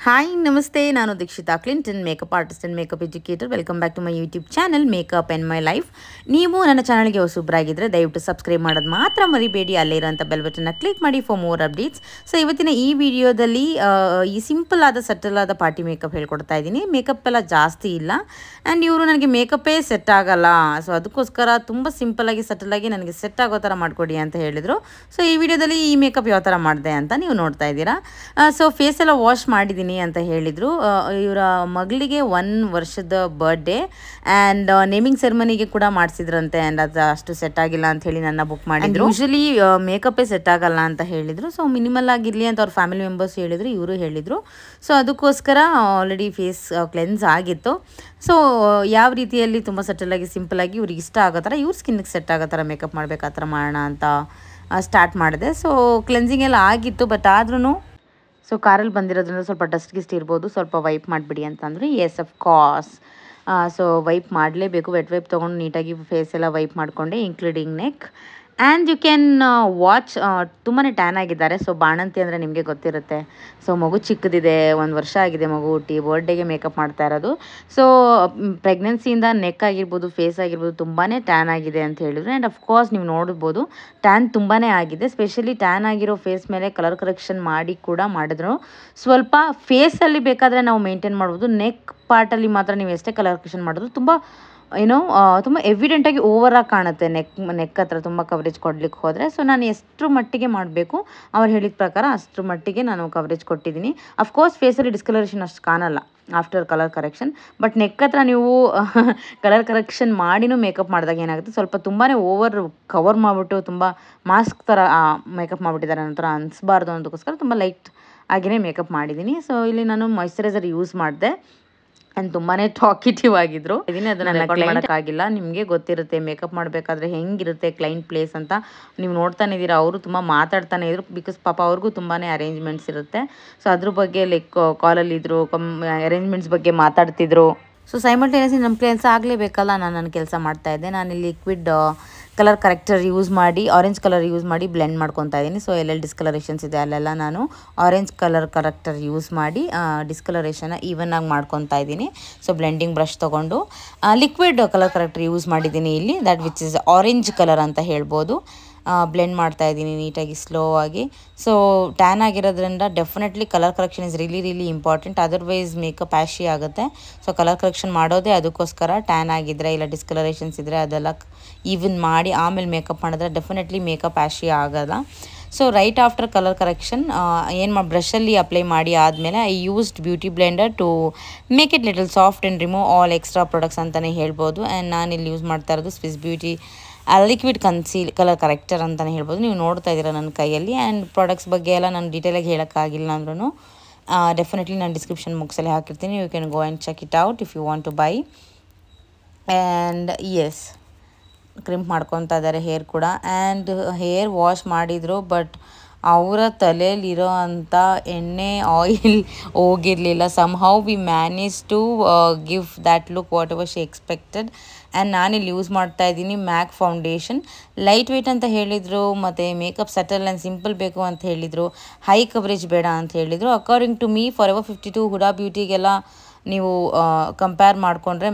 Hi ನಮಸ್ತೆ, ನಾನು Deekshitha Clinton, makeup artist and makeup educator. Welcome back to my YouTube channel makeup and my life. ನೀವು ನನ್ನ ಚಾನಲ್ಗೆ ಹೊಸಬ್ರಾಗಿದ್ದರೆ ದಯವಿಟ್ಟು ಸಬ್ಸ್ಕ್ರೈಬ್ ಮಾಡೋದು ಮಾತ್ರ ಮರಿಬೇಡಿ. ಅಲ್ಲೇ ಇರೋಂಥ ಬೆಲ್ ಬಟನ್ನ ಕ್ಲಿಕ್ ಮಾಡಿ ಫಾರ್ ಮೋರ್ ಅಪ್ಡೇಟ್ಸ್. ಸೊ ಇವತ್ತಿನ ಈ ವಿಡಿಯೋದಲ್ಲಿ ಈ ಸಿಂಪಲ್ ಆದ ಸಟಲ್ ಆದ ಪಾರ್ಟಿ ಮೇಕಪ್ ಹೇಳ್ಕೊಡ್ತಾ ಇದ್ದೀನಿ. ಮೇಕಪ್ ಎಲ್ಲ ಜಾಸ್ತಿ ಇಲ್ಲ ಆ್ಯಂಡ್ ಇವರು ನನಗೆ ಮೇಕಪ್ಪೇ ಸೆಟ್ ಆಗಲ್ಲ, ಸೊ ಅದಕ್ಕೋಸ್ಕರ ತುಂಬ ಸಿಂಪಲ್ಲಾಗಿ ಸಟಲಾಗಿ ನನಗೆ ಸೆಟ್ ಆಗೋ ಥರ ಮಾಡಿಕೊಡಿ ಅಂತ ಹೇಳಿದರು. ಸೊ ಈ ವಿಡಿಯೋದಲ್ಲಿ ಈ ಮೇಕಪ್ ಯಾವ ಥರ ಮಾಡಿದೆ ಅಂತ ನೀವು ನೋಡ್ತಾ ಇದ್ದೀರಾ. ಸೊ ಫೇಸ್ ಎಲ್ಲ ವಾಶ್ ಮಾಡಿದ್ದೀನಿ ಅಂತ ಹೇಳಿದರು. ಇವರ ಮಗಳಿಗೆ 1 ವರ್ಷದ ಬರ್ಡೇ ಆ್ಯಂಡ್ ನೇಮಿಂಗ್ ಸೆರೆಮನಿಗೆ ಕೂಡ ಮಾಡಿಸಿದ್ರಂತೆ. ಆ್ಯಂಡ್ ಅದು ಅಷ್ಟು ಸೆಟ್ ಆಗಿಲ್ಲ ಅಂತ ಹೇಳಿ ನನ್ನ ಬುಕ್ ಮಾಡಿದ್ರು. ಯೂಶಲಿ ಮೇಕಪ್ಪೇ ಸೆಟ್ ಆಗಲ್ಲ ಅಂತ ಹೇಳಿದರು. ಸೊ ಮಿನಿಮಲ್ ಆಗಿರಲಿ ಅಂತ ಅವ್ರ ಫ್ಯಾಮಿಲಿ ಮೆಂಬರ್ಸ್ ಹೇಳಿದರು, ಇವರು ಹೇಳಿದರು. ಸೊ ಅದಕ್ಕೋಸ್ಕರ ಆಲ್ರೆಡಿ ಫೇಸ್ ಕ್ಲೆನ್ಸ್ ಆಗಿತ್ತು. ಸೊ ಯಾವ ರೀತಿಯಲ್ಲಿ ತುಂಬ ಸಟಲಾಗಿ ಸಿಂಪಲಾಗಿ ಇವ್ರಿಗೆ ಇಷ್ಟ ಆಗೋ ಥರ, ಇವ್ರ ಸ್ಕಿನ್ಗೆ ಸೆಟ್ ಆಗೋ ಥರ ಮೇಕಪ್ ಮಾಡಬೇಕು ಆ ಥರ ಮಾಡೋಣ ಅಂತ ಸ್ಟಾರ್ಟ್ ಮಾಡಿದೆ. ಸೊ ಕ್ಲೆನ್ಸಿಂಗ್ ಎಲ್ಲ ಆಗಿತ್ತು, ಬಟ್ ಆದ್ರೂ ಸೊ ಕಾರಲ್ಲಿ ಬಂದಿರೋದ್ರಿಂದ ಸ್ವಲ್ಪ ಡಸ್ಟ್ ಗಿಸ್ಟ್ ಇರ್ಬೋದು, ಸ್ವಲ್ಪ ವೈಪ್ ಮಾಡಿಬಿಡಿ ಅಂತಂದರೆ yes of course. So wipe ಮಾಡಲೇಬೇಕು. ವೆಟ್ ವೈಪ್ ತೊಗೊಂಡು ನೀಟಾಗಿ ಫೇಸ್ ಎಲ್ಲ ವೈಪ್ ಮಾಡಿಕೊಂಡೆ, including neck. And you can watch ತುಂಬಾ ಟ್ಯಾನ್ ಆಗಿದ್ದಾರೆ. ಸೊ ಬಾಣಂತಿ ಅಂದರೆ ನಿಮಗೆ ಗೊತ್ತಿರುತ್ತೆ. ಸೊ ಮಗು ಚಿಕ್ಕದಿದೆ, 1 ವರ್ಷ ಆಗಿದೆ ಮಗು ಹುಟ್ಟಿ, ಬರ್ಡೇಗೆ ಮೇಕಪ್ ಮಾಡ್ತಾ ಇರೋದು. ಸೊ ಪ್ರೆಗ್ನೆನ್ಸಿಯಿಂದ ನೆಕ್ ಆಗಿರ್ಬೋದು, ಫೇಸ್ ಆಗಿರ್ಬೋದು ತುಂಬಾ ಟ್ಯಾನ್ ಆಗಿದೆ ಅಂತ ಹೇಳಿದ್ರು. ಆ್ಯಂಡ್ ಅಫ್ಕೋರ್ಸ್ ನೀವು ನೋಡ್ಬೋದು ಟ್ಯಾನ್ ತುಂಬಾ ಆಗಿದೆ. ಸ್ಪೆಷಲಿ ಟ್ಯಾನ್ ಆಗಿರೋ ಫೇಸ್ ಮೇಲೆ ಕಲರ್ ಕರೆಕ್ಷನ್ ಮಾಡಿ ಕೂಡ ಮಾಡಿದ್ರು. ಸ್ವಲ್ಪ ಫೇಸಲ್ಲಿ ಬೇಕಾದರೆ ನಾವು ಮೇಂಟೈನ್ ಮಾಡ್ಬೋದು, ನೆಕ್ ಪಾರ್ಟಲ್ಲಿ ಮಾತ್ರ ನೀವು ಎಷ್ಟೇ ಕಲರ್ ಕರೆಕ್ಷನ್ ಮಾಡಿದ್ರು ತುಂಬ ತುಂಬ ಎವಿಡೆಂಟಾಗಿ ಓವರಾಗಿ ಕಾಣುತ್ತೆ. ನೆಕ್ ಹತ್ರ ತುಂಬ ಕವರೇಜ್ ಕೊಡ್ಲಿಕ್ಕೆ ಹೋದರೆ. ಸೊ ನಾನು ಎಷ್ಟು ಮಟ್ಟಿಗೆ ಮಾಡಬೇಕು ಅವ್ರು ಹೇಳಿದ ಪ್ರಕಾರ ಅಷ್ಟರ ಮಟ್ಟಿಗೆ ನಾನು ಕವರೇಜ್ ಕೊಟ್ಟಿದ್ದೀನಿ. ಅಫ್ಕೋರ್ಸ್ ಫೇಸಲ್ಲಿ ಡಿಸ್ಕಲರೇಷನ್ ಅಷ್ಟು ಕಾಣಲ್ಲ after colour correction, but neck ಹತ್ರ ನೀವು ಕಲರ್ ಕರೆಕ್ಷನ್ ಮಾಡಿನೂ ಮೇಕಪ್ ಮಾಡಿದಾಗ ಏನಾಗುತ್ತೆ, ಸ್ವಲ್ಪ ತುಂಬಾ ಓವರ್ ಕವರ್ ಮಾಡಿಬಿಟ್ಟು ತುಂಬ ಮಾಸ್ಕ್ ಥರ ಮೇಕಪ್ ಮಾಡಿಬಿಟ್ಟಿದ್ದಾರೆ ಅನ್ನೋ ಥರ ಅನಿಸ್ಬಾರ್ದು ಅನ್ನೋದಕ್ಕೋಸ್ಕರ ತುಂಬ ಲೈಟ್ ಆಗಿಯೇ ಮೇಕಪ್ ಮಾಡಿದ್ದೀನಿ. ಸೊ ಇಲ್ಲಿ ನಾನು ಮಾಯ್ಶ್ಚರೈಸರ್ ಯೂಸ್ ಮಾಡಿದೆ ಆ್ಯಂಡ್ ತುಂಬಾ ಟಾಕಿಟಿವ್ ಆಗಿದ್ರು. ಅದನ್ನು ರೆಕಾರ್ಡ್ ಮಾಡೋಕ್ಕಾಗಿಲ್ಲ. ನಿಮಗೆ ಗೊತ್ತಿರುತ್ತೆ ಮೇಕಪ್ ಮಾಡಬೇಕಾದ್ರೆ ಹೆಂಗಿರುತ್ತೆ ಕ್ಲೈಂಟ್ ಪ್ಲೇಸ್ ಅಂತ. ನೀವು ನೋಡ್ತಾನೆ ಇದ್ದೀರಾ, ಅವರು ತುಂಬ ಮಾತಾಡ್ತಾನೆ ಇದ್ರು. ಬಿಕಾಸ್ ಪಾಪ ಅವ್ರಿಗೂ ತುಂಬಾ ಅರೇಂಜ್ಮೆಂಟ್ಸ್ ಇರುತ್ತೆ. ಸೊ ಅದ್ರ ಬಗ್ಗೆ ಲೈಕ್ ಕಾಲಲ್ಲಿ ಇದ್ರು, ಅರೇಂಜ್ಮೆಂಟ್ಸ್ ಬಗ್ಗೆ ಮಾತಾಡ್ತಿದ್ರು. ಸೊ ಸೈಮಲ್ಟೇನಿಯಸ್ಲಿ ನಮ್ಮ ಕೆಲಸ ಆಗಲೇಬೇಕಲ್ಲ, ನಾನು ನನ್ನ ಕೆಲಸ ಮಾಡ್ತಾಯಿದ್ದೆ. ನಾನಿಲ್ಲಿ ಲಿಕ್ವಿಡ್ ಕಲರ್ ಕರೆಕ್ಟರ್ ಯೂಸ್ ಮಾಡಿ, ಆರೆಂಜ್ ಕಲರ್ ಯೂಸ್ ಮಾಡಿ ಬ್ಲೆಂಡ್ ಮಾಡ್ಕೊತಾ ಇದ್ದೀನಿ. ಸೊ ಎಲ್ಲೆಲ್ಲಿ ಡಿಸ್ಕಲರೇಷನ್ಸ್ ಇದೆ ಅಲ್ಲೆಲ್ಲ ನಾನು ಆರೆಂಜ್ ಕಲರ್ ಕರೆಕ್ಟರ್ ಯೂಸ್ ಮಾಡಿ ಡಿಸ್ಕಲರೇಷನ್ನ ಈವನ್ ಆಗಿ ಮಾಡ್ಕೊತಾ ಇದ್ದೀನಿ. ಸೊ ಬ್ಲೆಂಡಿಂಗ್ ಬ್ರಷ್ ತೊಗೊಂಡು ಲಿಕ್ವಿಡ್ ಕಲರ್ ಕರೆಕ್ಟರ್ ಯೂಸ್ ಮಾಡಿದ್ದೀನಿ ಇಲ್ಲಿ, that which is orange colour ಅಂತ ಹೇಳ್ಬೋದು. ಬ್ಲೆಂಡ್ ಮಾಡ್ತಾ ಇದ್ದೀನಿ ನೀಟಾಗಿ ಸ್ಲೋ ಆಗಿ. ಸೊ ಟ್ಯಾನ್ ಆಗಿರೋದ್ರಿಂದ definitely colour correction is really important, otherwise makeup ashy ಆಗುತ್ತೆ. ಸೊ ಕಲರ್ ಕರೆಕ್ಷನ್ ಮಾಡೋದೇ ಅದಕ್ಕೋಸ್ಕರ. ಟ್ಯಾನ್ ಆಗಿದ್ದರೆ ಇಲ್ಲ ಡಿಸ್ಕಲರೇಷನ್ಸ್ ಇದ್ದರೆ ಅದೆಲ್ಲ ಈವನ್ ಮಾಡಿ ಆಮೇಲೆ ಮೇಕಪ್ ಮಾಡಿದ್ರೆ ಡೆಫಿನೆಟ್ಲಿ ಮೇಕಪ್ ಆ್ಯಶಿ ಆಗೋಲ್ಲ. So right after colour correction ಬ್ರಷಲ್ಲಿ ಅಪ್ಲೈ ಮಾಡಿ ಆದಮೇಲೆ I used beauty blender to make it little soft and remove all extra products ಅಂತಲೇ ಹೇಳ್ಬೋದು. ಆ್ಯಂಡ್ ನಾನು ಇಲ್ಲಿ ಯೂಸ್ ಮಾಡ್ತಾ ಇರೋದು Swiss Beauty liquid colour corrector ಅಂತಲೇ ಹೇಳ್ಬೋದು. ನೀವು ನೋಡ್ತಾ ಇದ್ದೀರಾ ನನ್ನ ಕೈಯಲ್ಲಿ. ಆ್ಯಂಡ್ ಪ್ರಾಡಕ್ಟ್ಸ್ ಬಗ್ಗೆ ಎಲ್ಲ ನಾನು ಡೀಟೇಲಾಗಿ ಹೇಳೋಕ್ಕಾಗಿಲ್ಲ ಅಂದ್ರೂ ಡೆಫಿನೆಟ್ಲಿ ನಾನು ಡಿಸ್ಕ್ರಿಪ್ಷನ್ ಬಾಕ್ಸಲ್ಲಿ ಹಾಕಿರ್ತೀನಿ. You can go and check it out if you want to buy. And yes crimp ಮಾಡ್ಕೊತಾ ಇದ್ದಾರೆ ಹೇರ್ ಕೂಡ. ಆ್ಯಂಡ್ ಹೇರ್ ವಾಶ್ ಮಾಡಿದರು, ಬಟ್ ಅವರ ತಲೆಯಲ್ಲಿರೋ ಅಂಥ ಎಣ್ಣೆ ಆಯಿಲ್ ಹೋಗಿರಲಿಲ್ಲ. Somehow we manage to give that look whatever she expected. And ನಾನಿಲ್ಲಿ ಯೂಸ್ ಮಾಡ್ತಾ ಇದ್ದೀನಿ ಮ್ಯಾಕ್ ಫೌಂಡೇಶನ್. ಲೈಟ್ ವೆಯ್ಟ್ ಅಂತ ಹೇಳಿದರು, ಮತ್ತು ಮೇಕಪ್ ಸಟಲ್ ಆ್ಯಂಡ್ ಸಿಂಪಲ್ ಬೇಕು ಅಂತ ಹೇಳಿದರು, ಹೈ ಕವರೇಜ್ ಬೇಡ ಅಂತ ಹೇಳಿದರು. According to me Forever 52 Huda ಬ್ಯೂಟಿಗೆಲ್ಲ ನೀವು ಕಂಪೇರ್ ಮಾಡಿಕೊಂಡ್ರೆ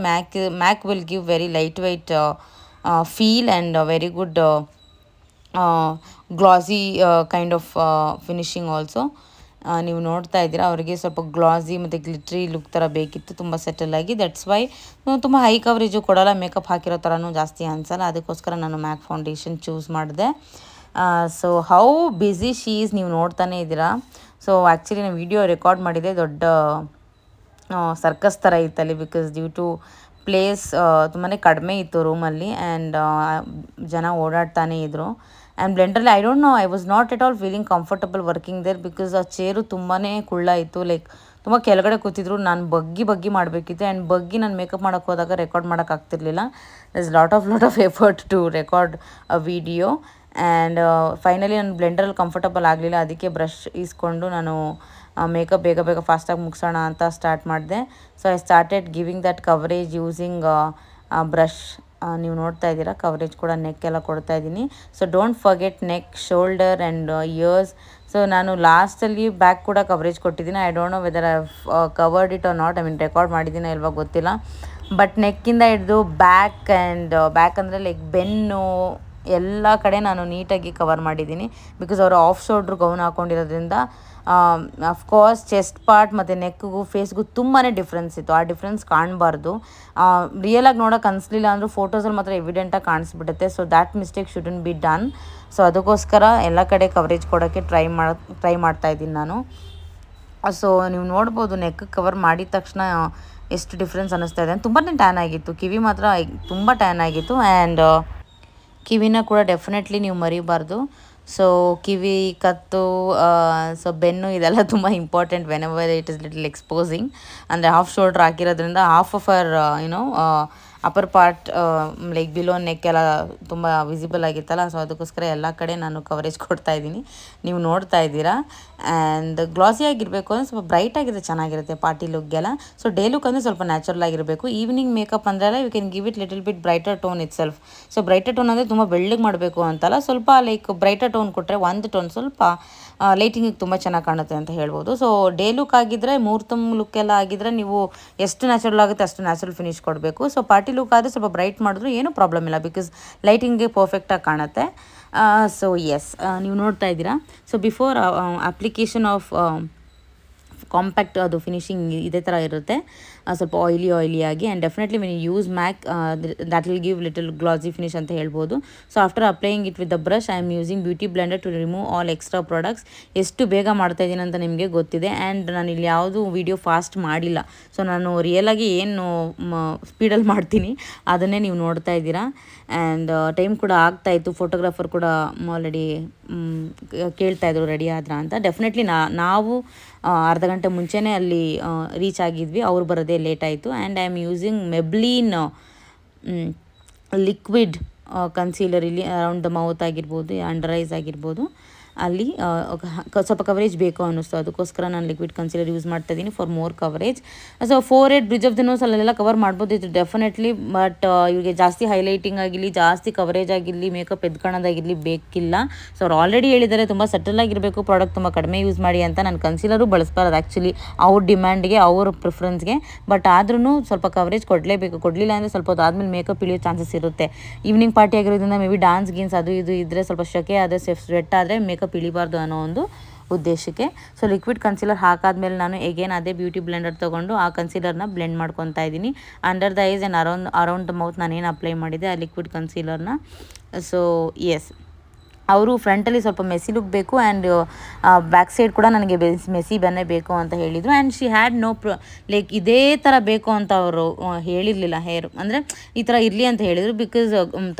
MAC will give very light weight feel and very good glossy kind of finishing also. ನೀವು ನೋಡ್ತಾ ಇದ್ದೀರಾ, ಅವರಿಗೆ ಸ್ವಲ್ಪ ಗ್ಲಾಸಿ ಮತ್ತು ಗ್ಲಿಟ್ರಿ ಲುಕ್ ಥರ ಬೇಕಿತ್ತು, ತುಂಬ ಸೆಟಲಾಗಿ. ದಟ್ಸ್ ವೈ ತುಂಬ ಹೈ ಕವರೇಜು ಕೊಡೋಲ್ಲ, ಮೇಕಪ್ ಹಾಕಿರೋ ಥರನೂ ಜಾಸ್ತಿ ಅನಿಸಲ್ಲ. ಅದಕ್ಕೋಸ್ಕರ ನಾನು ಮ್ಯಾಕ್ ಫೌಂಡೇಶನ್ ಚೂಸ್ ಮಾಡಿದೆ. So how busy she is ನೀವು ನೋಡ್ತಾನೆ ಇದ್ದೀರಾ. ಸೊ ಆ್ಯಕ್ಚುಲಿ ನಾನು ವಿಡಿಯೋ ರೆಕಾರ್ಡ್ ಮಾಡಿದೆ, ದೊಡ್ಡ ಸರ್ಕಸ್ ಥರ ಇತ್ತಲ್ಲಿ. ಬಿಕಾಸ್ ಡ್ಯೂ ಟು ಪ್ಲೇಸ್ ತುಂಬಾ ಕಡಿಮೆ ಇತ್ತು ರೂಮಲ್ಲಿ ಆ್ಯಂಡ್ ಜನ ಓಡಾಡ್ತಾನೇ ಇದ್ದರು. ಆ್ಯಂಡ್ ಬ್ಲೆಂಡರ್ಲಿ I don't know, I was not at all feeling comfortable working there. Because ಆ ಚೇರು ತುಂಬಾ ಕುಳ್ಳ ಇತ್ತು, ಲೈಕ್ ತುಂಬ ಕೆಳಗಡೆ ಕೂತಿದ್ರು. ನಾನು ಬಗ್ಗಿ ಮಾಡಬೇಕಿತ್ತು. ಆ್ಯಂಡ್ ಬಗ್ಗಿ ನಾನು ಮೇಕಪ್ ಮಾಡೋಕ್ಕೆ ಹೋದಾಗ ರೆಕಾರ್ಡ್ ಮಾಡೋಕ್ಕಾಗ್ತಿರ್ಲಿಲ್ಲ. Is lot of effort to record a video. And finally ನಾನು ಬ್ಲೆಂಡರಲ್ಲಿ ಕಂಫರ್ಟಬಲ್ ಆಗಲಿಲ್ಲ, ಅದಕ್ಕೆ ಬ್ರಷ್ ಈಸ್ಕೊಂಡು ನಾನು ಮೇಕಪ್ ಬೇಗ ಫಾಸ್ಟಾಗಿ ಮುಗಿಸೋಣ ಅಂತ ಸ್ಟಾರ್ಟ್ ಮಾಡಿದೆ. So I started giving that coverage using brush. ನೀವು ನೋಡ್ತಾ ಇದ್ದೀರಾ, ಕವರೇಜ್ ಕೂಡ ನೆಕ್ ಎಲ್ಲ ಕೊಡ್ತಾ ಇದ್ದೀನಿ. So don't forget neck, shoulder and ears. So ನಾನು ಲಾಸ್ಟಲ್ಲಿ ಬ್ಯಾಕ್ ಕೂಡ ಕವರೇಜ್ ಕೊಟ್ಟಿದ್ದೀನಿ. I don't know whether I covered it or not, I mean record ಮಾಡಿದ್ದೀನೋ ಇಲ್ವಾ ಗೊತ್ತಿಲ್ಲ. ಬಟ್ ನೆಕ್ಕಿಂದ ಹಿಡಿದು ಬ್ಯಾಕ್ ಬ್ಯಾಕ್ ಅಂದರೆ ಲೈಕ್ ಬೆನ್ನು ಎಲ್ಲ ಕಡೆ ನಾನು ನೀಟಾಗಿ ಕವರ್ ಮಾಡಿದ್ದೀನಿ. ಬಿಕಾಸ್ ಅವರು ಆಫ್ ಶೋಲ್ಡ್ರ್ ಗೌನ್ ಹಾಕ್ಕೊಂಡಿರೋದ್ರಿಂದ ಅಫ್ಕೋರ್ಸ್ ಚೆಸ್ಟ್ ಪಾರ್ಟ್ ಮತ್ತು ನೆಕ್ಗೂ ಫೇಸ್ಗೂ ತುಂಬಾ ಡಿಫ್ರೆನ್ಸ್ ಇತ್ತು. ಆ ಡಿಫ್ರೆನ್ಸ್ ಕಾಣಬಾರ್ದು. ರಿಯಲಾಗಿ ನೋಡೋಕೆ ಅನಿಸ್ಲಿಲ್ಲ ಅಂದರೂ ಫೋಟೋಸಲ್ಲಿ ಮಾತ್ರ ಎವಿಡೆಂಟಾಗಿ ಕಾಣಿಸ್ಬಿಡುತ್ತೆ. So that mistake shouldn't be done. So ಅದಕ್ಕೋಸ್ಕರ ಎಲ್ಲ ಕಡೆ ಕವರೇಜ್ ಕೊಡೋಕ್ಕೆ ಟ್ರೈ ಮಾಡ್ತಾಯಿದ್ದೀನಿ ನಾನು. ಸೊ ನೀವು ನೋಡ್ಬೋದು ನೆಕ್ ಕವರ್ ಮಾಡಿದ ತಕ್ಷಣ ಎಷ್ಟು ಡಿಫ್ರೆನ್ಸ್ ಅನ್ನಿಸ್ತಾ ಇದೆ. ತುಂಬಾ ಟ್ಯಾನ್ ಆಗಿತ್ತು, ಕಿವಿ ಮಾತ್ರ ತುಂಬ ಟ್ಯಾನ್ ಆಗಿತ್ತು. ಆ್ಯಂಡ್ ಕಿವಿನ ಕೂಡ ಡೆಫಿನೆಟ್ಲಿ ನೀವು ಮರಿಬಾರ್ದು. ಸೊ ಕಿವಿ, ಕತ್ತು, ಸೊ ಬೆನ್ನು ಇದೆಲ್ಲ ತುಂಬ important whenever it is little exposing. ಅಂದರೆ ಹಾಫ್ ಶೋಲ್ಡ್ರ್ ಹಾಕಿರೋದ್ರಿಂದ half of our upper part like below neck ಎಲ್ಲ ತುಂಬ ವಿಸಿಬಲ್ ಆಗಿತ್ತಲ್ಲ. ಸೊ ಅದಕ್ಕೋಸ್ಕರ ಎಲ್ಲ ಕಡೆ ನಾನು ಕವರೇಜ್ ಕೊಡ್ತಾಯಿದ್ದೀನಿ, ನೀವು ನೋಡ್ತಾ ಇದ್ದೀರಾ. ಆ್ಯಂಡ್ ಗ್ಲಾಸಿ ಆಗಿರಬೇಕು ಅಂದರೆ ಸ್ವಲ್ಪ ಬ್ರೈಟ್ ಆಗಿರುತ್ತೆ, ಚೆನ್ನಾಗಿರುತ್ತೆ ಪಾರ್ಟಿ ಲುಕ್ಗೆಲ್ಲ. ಸೊ ಡೇ ಲುಕ್ ಅಂದರೆ ಸ್ವಲ್ಪ ನ್ಯಾಚುರಲ್ ಆಗಿರಬೇಕು. ಈವ್ನಿಂಗ್ ಮೇಕಪ್ ಅಂದ್ರೆಲ್ಲ you can give it little bit brighter tone itself. So brighter tone ಅಂದರೆ ತುಂಬ ಬೆಳ್ಳಗೆ ಮಾಡಬೇಕು ಅಂತಲ್ಲ, ಸ್ವಲ್ಪ ಲೈಕ್ ಬ್ರೈಟರ್ ಟೋನ್ ಕೊಟ್ಟರೆ ಒಂದು ಟೋನ್ ಸ್ವಲ್ಪ ಲೈಟಿಂಗಿಗೆ ತುಂಬ ಚೆನ್ನಾಗಿ ಕಾಣುತ್ತೆ ಅಂತ ಹೇಳ್ಬೋದು. ಸೊ ಡೇ ಲುಕ್ ಆಗಿದ್ದರೆ, ಮುಹೂರ್ತಮ್ ಲುಕ್ ಎಲ್ಲ ಆಗಿದ್ದರೆ ನೀವು ಎಷ್ಟು ನ್ಯಾಚುರಲ್ ಆಗುತ್ತೆ ಅಷ್ಟು ನ್ಯಾಚುರಲ್ ಫಿನಿಶ್ ಕೊಡಬೇಕು. ಸೊ ಪಾರ್ಟಿ ಲುಕ್ ಆದರೆ ಸ್ವಲ್ಪ ಬ್ರೈಟ್ ಮಾಡಿದ್ರು ಏನೂ ಪ್ರಾಬ್ಲಮ್ ಇಲ್ಲ, ಬಿಕಾಸ್ ಲೈಟಿಂಗ್ಗೆ ಪರ್ಫೆಕ್ಟಾಗಿ ಕಾಣುತ್ತೆ. ಸೊ ಎಸ್, ನೀವು ನೋಡ್ತಾ ಇದ್ದೀರಾ. So before application of compact ಅದು ಫಿನಿಶಿಂಗ್ ಇದೇ ಥರ ಇರುತ್ತೆ, ಸ್ವಲ್ಪ ಆಯಿಲಿ ಆಗಿ. And definitely when you use MAC that will give little glossy finish ಅಂತ ಹೇಳ್ಬೋದು. So after applying it with the brush I am using beauty blender to remove all extra products. ಎಷ್ಟು ಬೇಗ ಮಾಡ್ತಾಯಿದ್ದೀನಿ ಅಂತ ನಿಮಗೆ ಗೊತ್ತಿದೆ. ಆ್ಯಂಡ್ ನಾನು ಇಲ್ಲಿ ಯಾವುದೂ ವೀಡಿಯೋ ಫಾಸ್ಟ್ ಮಾಡಿಲ್ಲ. ಸೊ ನಾನು ರಿಯಲಾಗಿ ಏನು ಸ್ಪೀಡಲ್ಲಿ ಮಾಡ್ತೀನಿ ಅದನ್ನೇ ನೀವು ನೋಡ್ತಾ ಇದ್ದೀರಾ. ಆ್ಯಂಡ್ ಟೈಮ್ ಕೂಡ ಆಗ್ತಾಯಿತ್ತು, ಫೋಟೋಗ್ರಾಫರ್ ಕೂಡ ಆಲ್ರೆಡಿ ಕೇಳ್ತಾಯಿದ್ರು ರೆಡಿ ಆದ್ರ ಅಂತ. ಡೆಫಿನೆಟ್ಲಿ ನಾವು ಅರ್ಧ ಗಂಟೆ ಮುಂಚೆನೇ ಅಲ್ಲಿ ರೀಚ್ ಆಗಿದ್ವಿ, ಅವ್ರು ಬರೋದೇ ಲೇಟ್ ಆಯಿತು. And I am using Maybelline liquid concealer ಇಲ್ಲಿ ಅರೌಂಡ್ ದ ಮೌತ್ ಆಗಿರ್ಬೋದು, ಅಂಡರ್ ಐಸ್ ಆಗಿರ್ಬೋದು, ಅಲ್ಲಿ ಸ್ವಲ್ಪ ಕವರೇಜ್ ಬೇಕು ಅನ್ನಿಸ್ತು. ಅದಕ್ಕೋಸ್ಕರ ನಾನು ಲಿಕ್ವಿಡ್ ಕನ್ಸೀಲರ್ ಯೂಸ್ ಮಾಡ್ತಾಯಿದ್ದೀನಿ for more coverage. So 4 bridge of the nose ಅಲ್ಲೆಲ್ಲ ಕವರ್ ಮಾಡ್ಬೋದಿತ್ತು ಡೆಫಿನೆಟ್ಲಿ. ಬಟ್ ಇವ್ರಿಗೆ ಜಾಸ್ತಿ ಹೈಲೈಟಿಂಗ್ ಆಗಿರಲಿ, ಜಾಸ್ತಿ ಕವರೇಜ್ ಆಗಿರಲಿ, ಮೇಕಪ್ ಎದ್ಕೊಳ್ಳೋದಾಗಿರಲಿ ಬೇಕಿಲ್ಲ. ಸೊ ಅವ್ರು ಆಲ್ರೆಡಿ ಹೇಳಿದ್ದಾರೆ ತುಂಬ ಸಟಲ್ ಆಗಿರಬೇಕು, ಪ್ರಾಡಕ್ಟ್ ತುಂಬ ಕಡಿಮೆ ಯೂಸ್ ಮಾಡಿ ಅಂತ. ನಾನು ಕನ್ಸೀಲರು ಬಳಸ್ಬಾರ್ದು ಆ್ಯಕ್ಚುಲಿ, ಅವ್ರ ಡಿಮ್ಯಾಂಡ್ಗೆ, ಅವ್ರ ಪ್ರಿಫರೆನ್ಸ್ಗೆ. ಬಟ್ ಆದ್ರೂ ಸ್ವಲ್ಪ ಕವರೇಜ್ ಕೊಡಲೇಬೇಕು. ಕೊಡಲಿಲ್ಲ ಅಂದರೆ ಸ್ವಲ್ಪ ಹೊತ್ತಾದ್ಮೇಲೆ ಮೇಕಪ್ ಇಳಿಯೋ ಚಾನ್ಸಸ್ ಇರುತ್ತೆ. ಈವ್ನಿಂಗ್ ಪಾರ್ಟಿ ಆಗಿರೋದ್ರಿಂದ ಮೇ ಬಿ ಡಾನ್ಸ್ ಗೀನ್ಸ್ ಅದು ಇದು ಇದ್ದರೆ ಸ್ವಲ್ಪ ಶೆಕೆ ಆದರೆ ಸ್ವೆಟ್ ಆದರೆ ಮೇಕಪ್ ಇಳಿಬಾರ್ದು ಅನ್ನೋ ಒಂದು ಉದ್ದೇಶಕ್ಕೆ. ಸೊ ಲಿಕ್ವಿಡ್ ಕನ್ಸೀಲರ್ ಹಾಕಾದ್ಮೇಲೆ ನಾನು ಎಗೇನ್ ಅದೇ ಬ್ಯೂಟಿ ಬ್ಲೆಂಡರ್ ತೊಗೊಂಡು ಆ ಕನ್ಸೀಲರ್ನ ಬ್ಲೆಂಡ್ ಮಾಡ್ಕೊತಾ ಇದ್ದೀನಿ. Under the eyes and around the mouth ನಾನೇನು ಅಪ್ಲೈ ಮಾಡಿದೆ ಆ ಲಿಕ್ವಿಡ್ ಕನ್ಸೀಲರ್ನ. ಸೊ ಎಸ್, ಅವರು ಫ್ರಂಟಲ್ಲಿ ಸ್ವಲ್ಪ ಮೆಸಿ ಲುಕ್ ಬೇಕು ಆ್ಯಂಡ್ ಬ್ಯಾಕ್ ಸೈಡ್ ಕೂಡ ನನಗೆ ಮೆಸಿ ಬನ್ನೇ ಬೇಕು ಅಂತ ಹೇಳಿದರು. And she had no like ಇದೇ ಥರ ಬೇಕು ಅಂತ ಅವರು ಹೇಳಿರಲಿಲ್ಲ. ಹೇರ್ ಅಂದರೆ ಈ ಥರ ಇರಲಿ ಅಂತ ಹೇಳಿದರು. ಬಿಕಾಸ್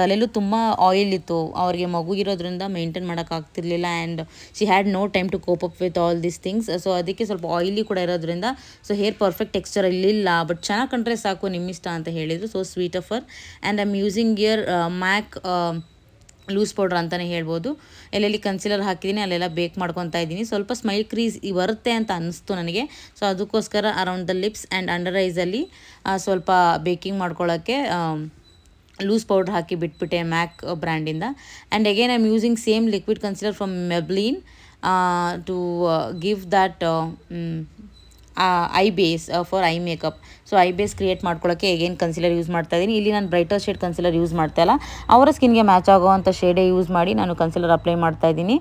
ತಲೆಯಲ್ಲೂ ತುಂಬ ಆಯಿಲ್ ಇತ್ತು, ಅವ್ರಿಗೆ ಮಗು ಇರೋದ್ರಿಂದ ಮೇಂಟೈನ್ ಮಾಡೋಕ್ಕಾಗ್ತಿರ್ಲಿಲ್ಲ. And she had no time to cope up with all these things. So ಅದಕ್ಕೆ ಸ್ವಲ್ಪ ಆಯಿಲಿ ಕೂಡ ಇರೋದ್ರಿಂದ ಸೊ ಹೇರ್ ಪರ್ಫೆಕ್ಟ್ ಟೆಕ್ಸ್ಚರ್ ಇಲ್ಲಿಲ್ಲ, ಬಟ್ ಚೆನ್ನಾಗಿ ಕಂಡ್ರೆ ಸಾಕು ನಿಮ್ಮಿಷ್ಟ ಅಂತ ಹೇಳಿದರು. So sweet of her. And I am using here MAC loose powder ಅಂತಲೇ ಹೇಳ್ಬೋದು. ಎಲ್ಲೆಲ್ಲಿ ಕನ್ಸೀಲರ್ ಹಾಕಿದ್ದೀನಿ ಅಲ್ಲೆಲ್ಲ ಬೇಕ್ ಮಾಡ್ಕೊತಾ ಇದ್ದೀನಿ. ಸ್ವಲ್ಪ ಸ್ಮೈಲ್ ಕ್ರೀಸ್ ಬರುತ್ತೆ ಅಂತ ಅನ್ನಿಸ್ತು ನನಗೆ. ಸೊ ಅದಕ್ಕೋಸ್ಕರ around the lips and under ಐಸಲ್ಲಿ ಸ್ವಲ್ಪ ಬೇಕಿಂಗ್ ಮಾಡ್ಕೊಳ್ಳೋಕ್ಕೆ ಲೂಸ್ ಪೌಡ್ರ್ ಹಾಕಿ ಬಿಟ್ಬಿಟ್ಟೆ ಮ್ಯಾಕ್ ಬ್ರ್ಯಾಂಡಿಂದ. And again I am using same liquid concealer from Maybelline to give that eye base for eye makeup. So eye base create ಮಾಡ್ಕೊಳ್ಳೋಕ್ಕೆ again concealer use ಮಾಡ್ತಾಯಿದ್ದೀನಿ. ಇಲ್ಲಿ ನಾನು ಬ್ರೈಟರ್ ಶೇಡ್ ಕನ್ಸೀಲರ್ ಯೂಸ್ ಮಾಡ್ತಾಯಿಲ್ಲ, ಅವರ ಸ್ಕಿನ್ಗೆ match ಆಗೋವಂಥ ಶೇಡೇ use ಮಾಡಿ ನಾನು concealer apply ಮಾಡ್ತಾಯಿದ್ದೀನಿ.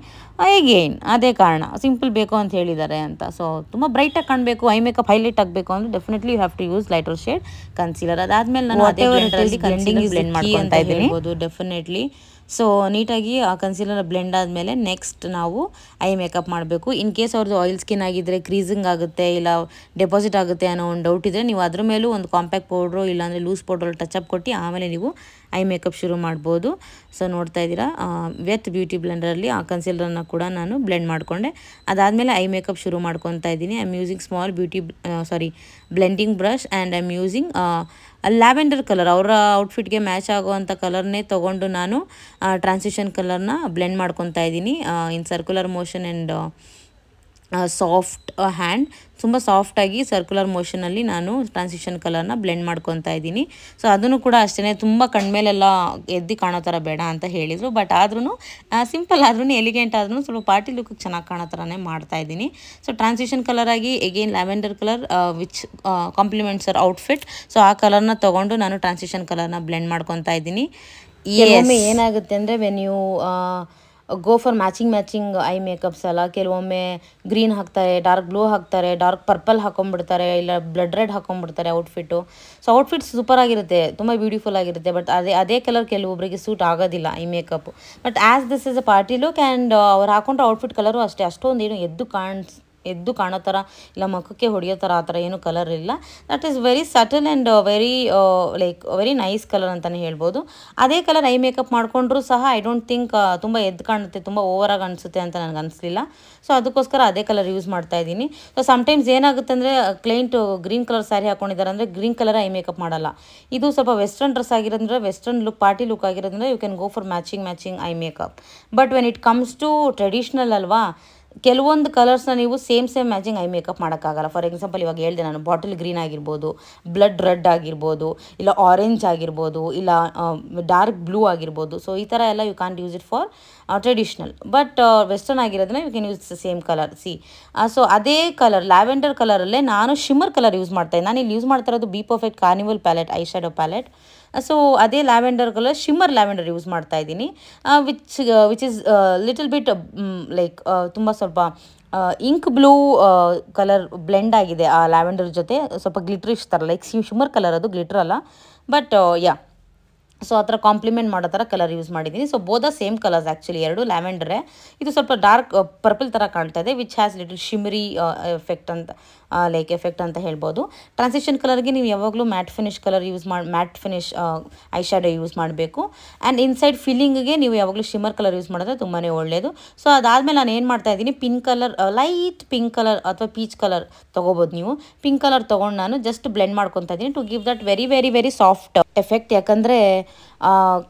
Again ಅದೇ ಕಾರಣ, ಸಿಂಪಲ್ ಬೇಕು ಅಂತ ಹೇಳಿದ್ದಾರೆ ಅಂತ. ಸೊ ತುಂಬ ಬ್ರೈಟಾಗಿ ಕಾಣಬೇಕು, ಐ ಮೇಕಪ್ ಹೈಲೈಟ್ ಆಗಬೇಕು ಅಂದರೆ definitely you have to use lighter shade concealer. ಅದಾದಮೇಲೆ ನಾನು ಅದೇ ಬ್ಲೆಂಡ್ ಮಾಡ್ಕೊತಾ ಇದ್ದೀನಿ ಡೆಫಿನೆಟ್ಲಿ. ಸೊ ನೀಟಾಗಿ ಆ ಕನ್ಸೀಲರ್ ಬ್ಲೆಂಡ್ ಆದಮೇಲೆ ನೆಕ್ಸ್ಟ್ ನಾವು ಐ ಮೇಕಪ್ ಮಾಡಬೇಕು. ಇನ್ ಕೇಸ್ ಅವ್ರದ್ದು ಆಯಿಲ್ ಸ್ಕಿನ್ ಆಗಿದ್ದರೆ ಕ್ರೀಸಿಂಗ್ ಆಗುತ್ತೆ ಇಲ್ಲ ಡೆಪಾಸಿಟ್ ಆಗುತ್ತೆ ಅನ್ನೋ ಒಂದು ಡೌಟ್ ಇದ್ದರೆ ನೀವು ಅದ್ರ ಮೇಲೂ ಒಂದು ಕಾಂಪ್ಯಾಕ್ಟ್ ಪೌಡ್ರು ಇಲ್ಲಾಂದರೆ ಲೂಸ್ ಪೌಡ್ರಲ್ಲಿ ಟಚಪ್ ಕೊಟ್ಟು ಆಮೇಲೆ ನೀವು ಐ ಮೇಕಪ್ ಶುರು ಮಾಡ್ಬೋದು. ಸೊ ನೋಡ್ತಾ ಇದ್ದೀರಾ, ವಿತ್ ಬ್ಯೂಟಿ ಬ್ಲೆಂಡರಲ್ಲಿ ಆ ಕನ್ಸೀಲರ್ನ ಕೂಡ ನಾನು ಬ್ಲೆಂಡ್ ಮಾಡಿಕೊಂಡೆ. ಅದಾದಮೇಲೆ ಐ ಮೇಕಪ್ ಶುರು ಮಾಡ್ಕೊತಾ ಇದ್ದೀನಿ. I am using small blending brush and I am using lavender colour, ಅವರ ಔಟ್ಫಿಟ್ಗೆ ಮ್ಯಾಚ್ ಆಗುವಂಥ ಕಲರ್ನೇ ತೊಗೊಂಡು ನಾನು ಟ್ರಾನ್ಸಿಷನ್ ಕಲರ್ನ ಬ್ಲೆಂಡ್ ಮಾಡ್ಕೊತಾ ಇದ್ದೀನಿ in circular motion and soft hand. So ತುಂಬ ಸಾಫ್ಟಾಗಿ ಸರ್ಕ್ಯುಲರ್ ಮೋಷನಲ್ಲಿ ನಾನು ಟ್ರಾನ್ಸಿಷನ್ ಕಲರ್ನ ಬ್ಲೆಂಡ್ ಮಾಡ್ಕೊತಾ ಇದ್ದೀನಿ. ಸೊ ಅದನ್ನು ಕೂಡ ಅಷ್ಟೇ ತುಂಬ ಕಣ್ಮೇಲೆಲ್ಲ ಎದ್ದು ಕಾಣೋ ಥರ ಬೇಡ ಅಂತ ಹೇಳಿದರು. ಬಟ್ ಆದ್ರೂ ಸಿಂಪಲ್ ಆದ್ರೂ ಎಲಿಗೆಂಟ್ ಆದ್ರೂ ಸ್ವಲ್ಪ ಪಾರ್ಟಿ ಲುಕ್ ಚೆನ್ನಾಗಿ ಕಾಣೋ ಥರನೇ ಮಾಡ್ತಾ ಇದ್ದೀನಿ. ಸೊ ಟ್ರಾನ್ಸಿಷನ್ ಕಲರ್ ಆಗಿ again lavender colour which compliments our outfit. So ಆ ಕಲರ್ನ ತೊಗೊಂಡು ನಾನು ಟ್ರಾನ್ಸಿಷನ್ ಕಲರ್ನ ಬ್ಲೆಂಡ್ ಮಾಡ್ಕೊತಾ ಇದ್ದೀನಿ. ಕೆಲವೊಮ್ಮೆ ಏನಾಗುತ್ತೆ ಅಂದರೆ when you go for matching eye makeups ಅಲ್ಲ, ಕೆಲವೊಮ್ಮೆ ಗ್ರೀನ್ ಹಾಕ್ತಾರೆ, ಡಾರ್ಕ್ ಬ್ಲೂ ಹಾಕ್ತಾರೆ, ಡಾರ್ಕ್ ಪರ್ಪಲ್ ಹಾಕೊಂಡ್ಬಿಡ್ತಾರೆ, ಇಲ್ಲ ಬ್ಲಡ್ ರೆಡ್ ಹಾಕೊಂಡ್ಬಿಡ್ತಾರೆ ಔಟ್ಫಿಟ್ಟು. ಸೊ ಔಟ್ಫಿಟ್ ಸೂಪರ್ ಆಗಿರುತ್ತೆ, ತುಂಬ ಬ್ಯೂಟಿಫುಲ್ ಆಗಿರುತ್ತೆ. ಬಟ್ ಅದೇ ಕಲರ್ ಕೆಲವೊಬ್ಬರಿಗೆ ಸೂಟ್ ಆಗೋದಿಲ್ಲ ಈ makeup. But as this is a party look and ಅವ್ರು ಹಾಕೊಂಡ್ರೆ ಔಟ್ಫಿಟ್ ಕಲರು ಅಷ್ಟೇ ಅಷ್ಟೊಂದು ಏನು ಎದ್ದು ಕಾಣೋ ಥರ ಇಲ್ಲ ಮುಖಕ್ಕೆ ಹೊಡೆಯೋ ಥರ ಆ ಥರ ಏನು ಕಲರ್ ಇಲ್ಲ. That is very subtle and very nice colour ಅಂತಲೇ ಹೇಳ್ಬೋದು. ಅದೇ ಕಲರ್ ಐ ಮೇಕಪ್ ಮಾಡಿಕೊಂಡ್ರೂ ಸಹ ಐ ಡೋಂಟ್ ಥಿಂಕ್ ತುಂಬ ಎದ್ದು ಕಾಣುತ್ತೆ, ತುಂಬ ಓವರಾಗಿ ಅನಿಸುತ್ತೆ ಅಂತ ನನಗೆ ಅನಿಸ್ಲಿಲ್ಲ. ಸೊ ಅದಕ್ಕೋಸ್ಕರ ಅದೇ ಕಲರ್ ಯೂಸ್ ಮಾಡ್ತಾ ಇದ್ದೀನಿ. ಸೊ ಸಮ್ಟೈಮ್ಸ್ ಏನಾಗುತ್ತೆ ಅಂದರೆ ಕ್ಲೈಂಟು ಗ್ರೀನ್ ಕಲರ್ ಸ್ಯಾರಿ ಹಾಕೊಂಡಿದ್ದಾರೆ ಅಂದರೆ ಗ್ರೀನ್ ಕಲರ್ ಐ ಮೇಕಪ್ ಮಾಡಲ್ಲ. ಇದು ಸ್ವಲ್ಪ ವೆಸ್ಟರ್ನ್ ಡ್ರೆಸ್ ಆಗಿರೋದ್ರೆ, ವೆಸ್ಟರ್ನ್ ಲುಕ್ ಪಾರ್ಟಿ ಲುಕ್ ಆಗಿರೋದ್ರಿಂದ you can go for matching eye makeup. But when it comes to traditional ಅಲ್ವಾ, ಕೆಲವೊಂದು ಕಲರ್ಸ್ನ ನೀವು ಸೇಮ್ ಮ್ಯಾಚಿಂಗ್ ಐ ಮೇಕಪ್ ಮಾಡೋಕ್ಕಾಗಲ್ಲ. ಫಾರ್ ಎಕ್ಸಾಂಪಲ್ ಇವಾಗ ಹೇಳಿದೆ ನಾನು, ಬಾಟಲ್ ಗ್ರೀನ್ ಆಗಿರ್ಬೋದು, ಬ್ಲಡ್ ರೆಡ್ ಆಗಿರ್ಬೋದು, ಇಲ್ಲ ಆರೆಂಜ್ ಆಗಿರ್ಬೋದು, ಇಲ್ಲ ಡಾರ್ಕ್ ಬ್ಲೂ ಆಗಿರ್ಬೋದು. ಸೊ ಈ ಥರ ಎಲ್ಲ you can use it for traditional. But western ಆಗಿರೋದನ್ನ you can use the same colour. So ಅದೇ ಕಲರ್ ಲ್ಯಾವೆಂಡರ್ ಕಲರಲ್ಲೇ ನಾನು ಶಿಮ್ಮರ್ ಕಲರ್ ಯೂಸ್ ಮಾಡ್ತಾಯಿದ್ದೆ. ನಾನು ಇಲ್ಲಿ ಯೂಸ್ ಮಾಡ್ತಾ ಇರೋದು B perfect carnival palette, eye shadow palette. So ಅದೇ lavender colour shimmer lavender use ಮಾಡ್ತಾ ಇದ್ದೀನಿ, ವಿಚ್ ಇಸ್ ಲಿಟಲ್ ಬಿಟ್ ತುಂಬ ಸ್ವಲ್ಪ ಇಂಕ್ ಬ್ಲೂ ಕಲರ್ ಬ್ಲೆಂಡ್ ಆಗಿದೆ ಆ ಲ್ಯಾವೆಂಡರ್ ಜೊತೆ. ಸ್ವಲ್ಪ ಗ್ಲಿಟ್ರಿಶ್ ಥರ ಶಿಮ್ಮರ್ ಕಲರ್, ಅದು ಗ್ಲಿಟ್ರ್ ಅಲ್ಲ. ಬಟ್ ಸೊ ಆ ಥರ ಕಾಂಪ್ಲಿಮೆಂಟ್ ಮಾಡೋ ಥರ ಕಲರ್ ಯೂಸ್ ಮಾಡಿದ್ದೀನಿ. ಸೊ ಬೋದ ಸೇಮ್ ಕಲರ್ಸ್ ಆ್ಯಕ್ಚುಲಿ, ಎರಡು ಲ್ಯಾವೆಂಡರೇ. ಇದು ಸ್ವಲ್ಪ ಡಾರ್ಕ್ ಪರ್ಪಲ್ ಥರ ಕಾಣ್ತಾ ಇದೆ, ವಿಚ್ ಹ್ಯಾಸ್ ಲಿಟಲ್ ಶಿಮರಿ ಎಫೆಕ್ಟ್ ಅಂತ ಹೇಳ್ಬೋದು. ಟ್ರಾನ್ಸಿಷನ್ ಕಲರ್ಗೆ ನೀವು ಯಾವಾಗಲೂ mat finish colour mat finish I shadow use ಮಾಡಬೇಕು. ಆ್ಯಂಡ್ ಇನ್ಸೈಡ್ ಫಿಲ್ಲಿಂಗ್ಗೆ ನೀವು ಯಾವಾಗಲೂ ಶಿಮ್ಮರ್ ಕಲರ್ ಯೂಸ್ ಮಾಡಿದ್ರೆ ತುಂಬಾ ಒಳ್ಳೆಯದು. ಸೊ ಅದಾದಮೇಲೆ ನಾನು ಏನು ಮಾಡ್ತಾ ಇದ್ದೀನಿ, pink colour, light pink colour ಅಥವಾ ಪೀಚ್ ಕಲರ್ ತೊಗೋಬೋದು ನೀವು. ಪಿಂಕ್ ಕಲರ್ ತೊಗೊಂಡು ನಾನು ಜಸ್ಟ್ ಬ್ಲೆಂಡ್ ಮಾಡ್ಕೊತಾ ಇದ್ದೀನಿ to give that very very very soft effect. ಯಾಕಂದರೆ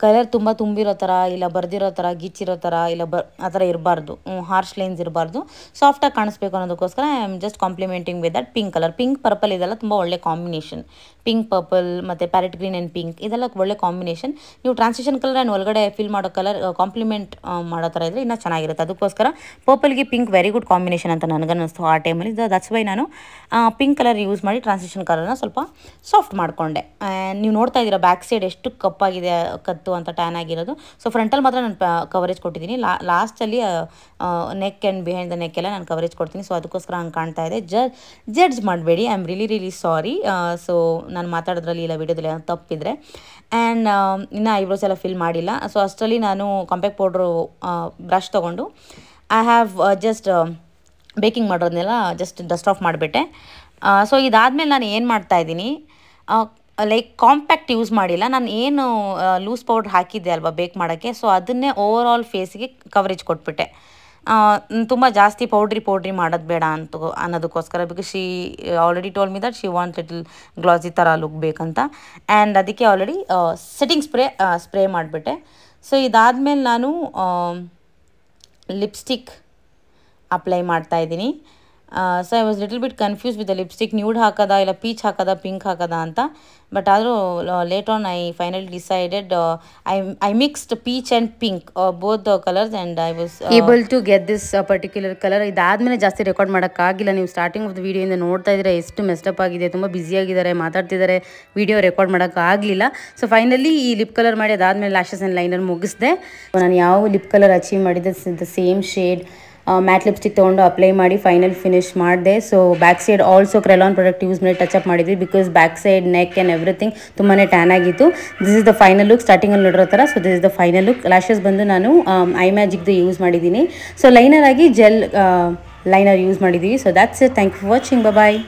ಕಲರ್ ತುಂಬ ತುಂಬಿರೋ ಥರ, ಇಲ್ಲ ಬರ್ದಿರೋ ಥರ, ಗಿಚ್ಚಿರೋ ಥರ, ಇಲ್ಲ ಆ ಥರ ಇರಬಾರ್ದು, ಹಾರ್ಶ್ ಲೈನ್ಸ್ ಇರಬಾರ್ದು, ಸಾಫ್ಟಾಗಿ ಕಾಣಿಸ್ಬೇಕು ಅನ್ನೋದಕ್ಕೋಸ್ಕರ I am just complementing with that pink colour. Pink purple ಇದೆಲ್ಲ ತುಂಬ ಒಳ್ಳೆ ಕಾಂಬಿನೇಷನ್. ಪಿಂಕ್ ಪರ್ಪಲ್ ಮತ್ತು ಪ್ಯಾರೆಟ್ ಗ್ರೀನ್ ಆ್ಯಂಡ್ ಪಿಂಕ್ ಇದೆಲ್ಲ ಒಳ್ಳೆ ಕಾಂಬಿನೇಷನ್. ನೀವು ಟ್ರಾನ್ಸಿಷನ್ ಕಲರ್ ಆ್ಯಂಡ್ ಒಳಗಡೆ ಫಿಲ್ ಮಾಡೋ ಕಲರ್ ಕಾಂಪ್ಲಿಮೆಂಟ್ ಮಾಡೋ ಥರ ಇದ್ದರೆ ಇನ್ನೂ ಚೆನ್ನಾಗಿರುತ್ತೆ. ಅದಕ್ಕೋಸ್ಕರ ಪರ್ಪಲ್ಗೆ ಪಿಂಕ್ ವೆರಿ ಗುಡ್ ಕಾಂಬಿನೇಷನ್ ಅಂತ ನನಗನ್ನಿಸ್ತು ಆ ಟೈಮಲ್ಲಿ. ದಟ್ಸ್ ವೈ ನಾನು ಪಿಂಕ್ ಕಲರ್ ಯೂಸ್ ಮಾಡಿ ಟ್ರಾನ್ಸಿಷನ್ ಕಲರ್ನ ಸ್ವಲ್ಪ ಸಾಫ್ಟ್ ಮಾಡಿಕೊಂಡೆ. ನೀವು ನೋಡ್ತಾ ಇದ್ದೀರಾ ಬ್ಯಾಕ್ ಸೈಡ್ ಎಷ್ಟು ಕಪ್ಪಾಗಿದೆ, ಕತ್ತು ಅಂತ ಟ್ಯಾನ್ ಆಗಿರೋದು. ಸೊ ಫ್ರಂಟಲ್ಲಿ ಮಾತ್ರ ನಾನು ಕವರೇಜ್ ಕೊಟ್ಟಿದ್ದೀನಿ. ಲಾಸ್ಟಲ್ಲಿ neck and behind the neck ಎಲ್ಲ ನಾನು ಕವರೇಜ್ ಕೊಡ್ತೀನಿ. ಸೊ ಅದಕ್ಕೋಸ್ಕರ ಹಂಗೆ ಕಾಣ್ತಾ ಇದೆ. ಜಡ್ಜ್ ಮಾಡಬೇಡಿ, I am really sorry. So ನಾನು ಮಾತಾಡೋದ್ರಲ್ಲಿ ಇಲ್ಲ ವಿಡಿಯೋದಲ್ಲಿ ತಪ್ಪಿದ್ರೆ. ಆ್ಯಂಡ್ ಇನ್ನು ಐಬ್ರೋಸ್ ಎಲ್ಲ ಫಿಲ್ ಮಾಡಿಲ್ಲ. ಸೊ ಅಷ್ಟರಲ್ಲಿ ನಾನು ಕಾಂಪ್ಯಾಕ್ಟ್ ಪೌಡ್ರು ಬ್ರಷ್ ತೊಗೊಂಡು ಐ ಹ್ಯಾವ್ ಜಸ್ಟ್ ಬೇಕಿಂಗ್ ಮಾಡೋದನ್ನೆಲ್ಲ ಜಸ್ಟ್ ಡಸ್ಟ್ ಆಫ್ ಮಾಡಿಬಿಟ್ಟೆ. ಸೊ ಇದಾದಮೇಲೆ ನಾನು ಏನು ಮಾಡ್ತಾಯಿದ್ದೀನಿ, ಕಾಂಪ್ಯಾಕ್ಟ್ ಯೂಸ್ ಮಾಡಿಲ್ಲ ನಾನು, ಏನು ಲೂಸ್ ಪೌಡ್ರ್ ಹಾಕಿದ್ದೆ ಅಲ್ವಾ ಬೇಕ್ ಮಾಡೋಕ್ಕೆ, ಸೊ ಅದನ್ನೇ ಓವರ್ ಆಲ್ ಫೇಸಿಗೆ ಕವರೇಜ್ ಕೊಟ್ಬಿಟ್ಟೆ. ತುಂಬ ಜಾಸ್ತಿ ಪೌಡ್ರಿ ಮಾಡೋದು ಬೇಡ ಅನ್ನೋದಕ್ಕೋಸ್ಕರ. Because she already told me that she want little glossy ಥರ ಲುಕ್ ಬೇಕಂತ. ಆ್ಯಂಡ್ ಅದಕ್ಕೆ ಆಲ್ರೆಡಿ ಸೆಟ್ಟಿಂಗ್ ಸ್ಪ್ರೇ ಮಾಡಿಬಿಟ್ಟೆ. ಸೊ ಇದಾದಮೇಲೆ ನಾನು ಲಿಪ್ಸ್ಟಿಕ್ ಅಪ್ಲೈ ಮಾಡ್ತಾಯಿದ್ದೀನಿ. So I was little bit confuse with the lipstick, nude ಹಾಕೋದಾ ಇಲ್ಲ ಪೀಚ್ ಹಾಕೋದಾ ಪಿಂಕ್ ಹಾಕೋದಾ ಅಂತ. ಬಟ್ ಆದರೂ late on I finally decided I mixed peach and pink both the colours and I was able to get this particular colour. ಇದಾದಮೇಲೆ ಜಾಸ್ತಿ record ಮಾಡೋಕ್ಕಾಗಿಲ್ಲ. ನೀವು ಸ್ಟಾರ್ಟಿಂಗ್ ಆಫ್ ದ ವೀಡಿಯೋಯಿಂದ ನೋಡ್ತಾ ಇದ್ದೀರಾ ಎಷ್ಟು ಮೆಸ್ಟಪ್ ಆಗಿದೆ, ತುಂಬ ಬ್ಯುಸಿಯಾಗಿದ್ದಾರೆ, ಮಾತಾಡ್ತಿದ್ದಾರೆ, ವೀಡಿಯೋ ರೆಕಾರ್ಡ್ ಮಾಡೋಕ್ಕಾಗಲಿಲ್ಲ. ಸೊ ಫೈನಲಿ ಈ ಲಿಪ್ ಕಲರ್ ಮಾಡಿ ಅದಾದಮೇಲೆ ಲ್ಯಾಶಸ್ ಆ್ಯಂಡ್ ಲೈನರ್ ಮುಗಿಸಿದೆ. ನಾನು ಯಾವ ಲಿಪ್ ಕಲರ್ ಅಚೀವ್ ಮಾಡಿದೆ, the same shade matte lipstick ತೊಗೊಂಡು ಅಪ್ಲೈ ಮಾಡಿ ಫೈನಲ್ ಫಿನಿಶ್ ಮಾಡಿದೆ. So back side also Kryolan product use ಮಾಡಿ ಟಚ್ ಅಪ್ ಮಾಡಿದ್ವಿ, because back side neck and everything ತುಂಬಾ ಟ್ಯಾನ್ ಆಗಿತ್ತು. This is the final look, ಸ್ಟಾರ್ಟಿಂಗಲ್ಲಿ ನೋಡಿರೋ ಥರ. So this is the final look. Lashes ಬಂದು ನಾನು ಐ ಮ್ಯಾಜಿಕ್ದು ಯೂಸ್ ಮಾಡಿದ್ದೀನಿ. ಸೊ ಲೈನರ್ ಆಗಿ ಜೆಲ್ ಲೈನರ್ ಯೂಸ್ ಮಾಡಿದ್ದೀವಿ. So that's it. Thank you for watching. Bye.